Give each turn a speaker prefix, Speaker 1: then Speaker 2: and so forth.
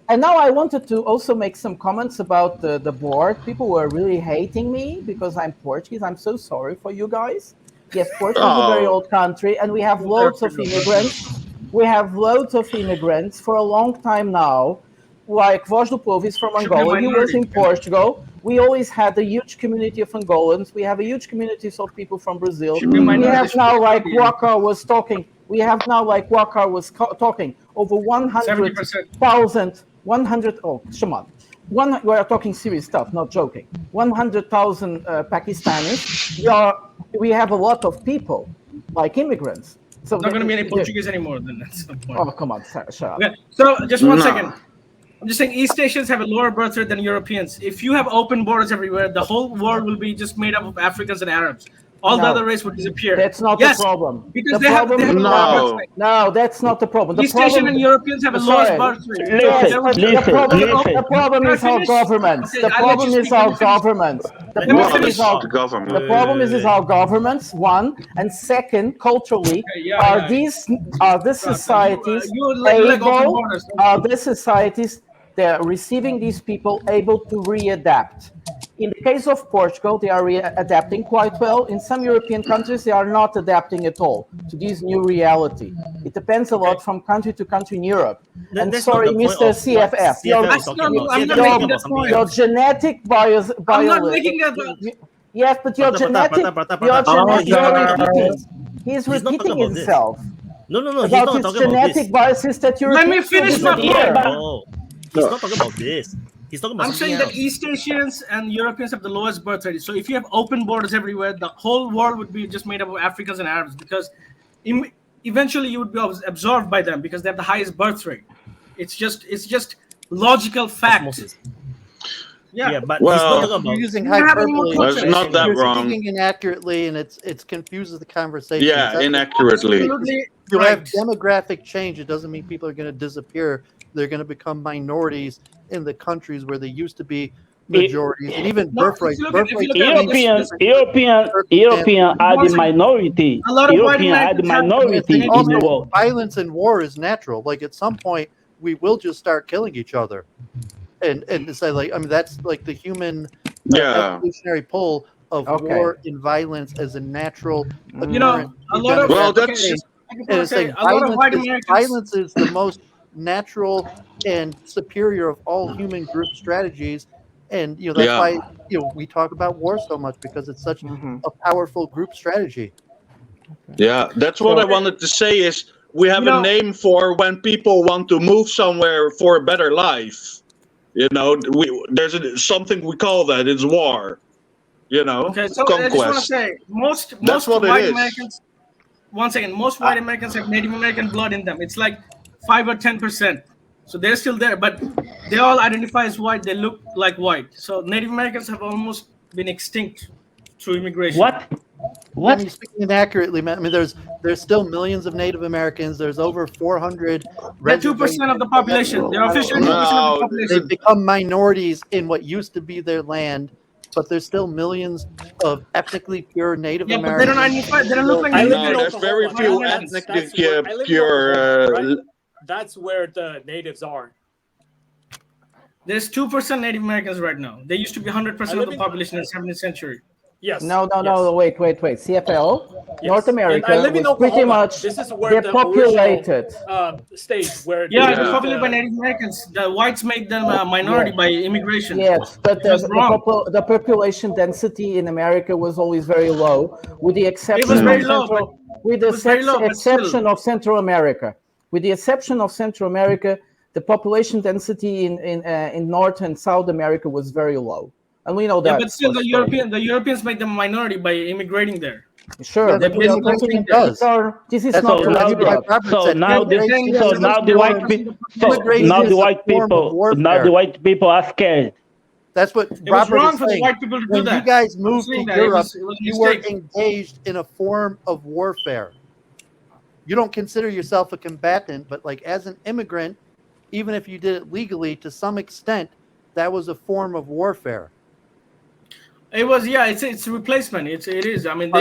Speaker 1: And now I wanted to also make some comments about the board. People were really hating me because I'm Portuguese. I'm so sorry for you guys. Yes, Portugal is a very old country, and we have loads of immigrants. We have loads of immigrants for a long time now. Like Voz do Povo is from Angola. He was in Portugal. We always had a huge community of Angolans. We have a huge community of people from Brazil. We have now, like Waka was talking, over 100,000, 100, oh, come on. We are talking serious stuff, not joking. 100,000 Pakistanis. We have a lot of people, like immigrants.
Speaker 2: So not going to be any Portuguese anymore, then that's the point.
Speaker 1: Oh, come on, shut up.
Speaker 2: Okay. So just one second. I'm just saying East Asians have a lower birth rate than Europeans. If you have open borders everywhere, the whole world will be just made up of Africans and Arabs. All the other race would disappear.
Speaker 1: That's not the problem.
Speaker 2: Because
Speaker 1: they have
Speaker 2: no,
Speaker 1: that's not the problem.
Speaker 2: East Asian and Europeans have a lower birth rate.
Speaker 1: The problem is our governments. The problem is our governments. The problem is our governments, one, and second, culturally, are these societies able? Are these societies they're receiving these people able to readapt? In the case of Portugal, they are adapting quite well. In some European countries, they are not adapting at all to this new reality. It depends a lot from country to country in Europe. And sorry, Mr. CFF, your genetic bias.
Speaker 2: I'm not making that.
Speaker 1: Yes, but your genetic. He's repeating himself.
Speaker 3: No.
Speaker 1: About his genetic biases that you're.
Speaker 2: Let me finish my
Speaker 3: point. He's not talking about this. He's talking about
Speaker 2: I'm saying that East Asians and Europeans have the lowest birth rate. So if you have open borders everywhere, the whole world would be just made up of Africans and Arabs because eventually you would be absorbed by them because they have the highest birth rate. It's just logical fact.
Speaker 3: Yeah, but
Speaker 4: you're using hyperbole.
Speaker 5: Well, it's not that
Speaker 4: you're
Speaker 5: wrong.
Speaker 4: Speaking inaccurately, and it confuses the conversation.
Speaker 5: Yeah, inaccurately.
Speaker 4: You have demographic change. It doesn't mean people are going to disappear. They're going to become minorities in the countries where they used to be majorities, and even birthright.
Speaker 6: European are the minority. European are the minority in the world.
Speaker 4: Violence and war is natural. Like at some point, we will just start killing each other, and say like that's like the human evolutionary pull of war and violence as a natural.
Speaker 2: A lot of
Speaker 4: violence is the most natural and superior of all human group strategies, and that's why we talk about war so much, because it's such a powerful group strategy.
Speaker 5: Yeah, that's what I wanted to say is we have a name for when people want to move somewhere for a better life. There's something we call that. It's war.
Speaker 2: Okay, so
Speaker 5: conquest.
Speaker 2: I just want to say most white Americans. Once again, most white Americans have Native American blood in them. It's like 5 or 10%. So they're still there, but they all identify as white. They look like white. So Native Americans have almost been extinct through immigration.
Speaker 6: What?
Speaker 4: I mean, speaking inaccurately, man. I mean, there's still millions of Native Americans. There's over 400.
Speaker 2: They're 2% of the population. They're officially 2% of the population.
Speaker 4: They've become minorities in what used to be their land, but there's still millions of ethnically pure Native Americans.
Speaker 2: But they don't identify. They don't look like
Speaker 5: Native Americans. There's very few ethnically pure.
Speaker 7: That's where the natives are.
Speaker 2: There's 2% Native Americans right now. They used to be 100% of the population in the 17th century.
Speaker 7: Yes.
Speaker 1: No, wait. CFL,
Speaker 7: Yes.
Speaker 1: North America
Speaker 7: I live in
Speaker 1: was pretty much
Speaker 7: this is where
Speaker 1: depopulated.
Speaker 7: State where
Speaker 2: it's populated by Native Americans. The whites made them a minority by immigration.
Speaker 1: Yes, but the population density in America was always very low, with the exception of Central America. With the exception of Central America, the population density in North and South America was very low. And we know that.
Speaker 2: Yeah, but still, the Europeans make them a minority by immigrating there.
Speaker 1: Sure,
Speaker 4: this is not
Speaker 6: now the white people are scared.
Speaker 4: That's what Robert is saying.
Speaker 2: White people to do
Speaker 4: when
Speaker 2: that.
Speaker 4: you guys moved to Europe, you were
Speaker 2: mistake.
Speaker 4: engaged in a form of warfare. You don't consider yourself a combatant, but like as an immigrant, even if you did it legally, to some extent, that was a form of warfare.
Speaker 2: It was, it's a replacement. It is. I mean.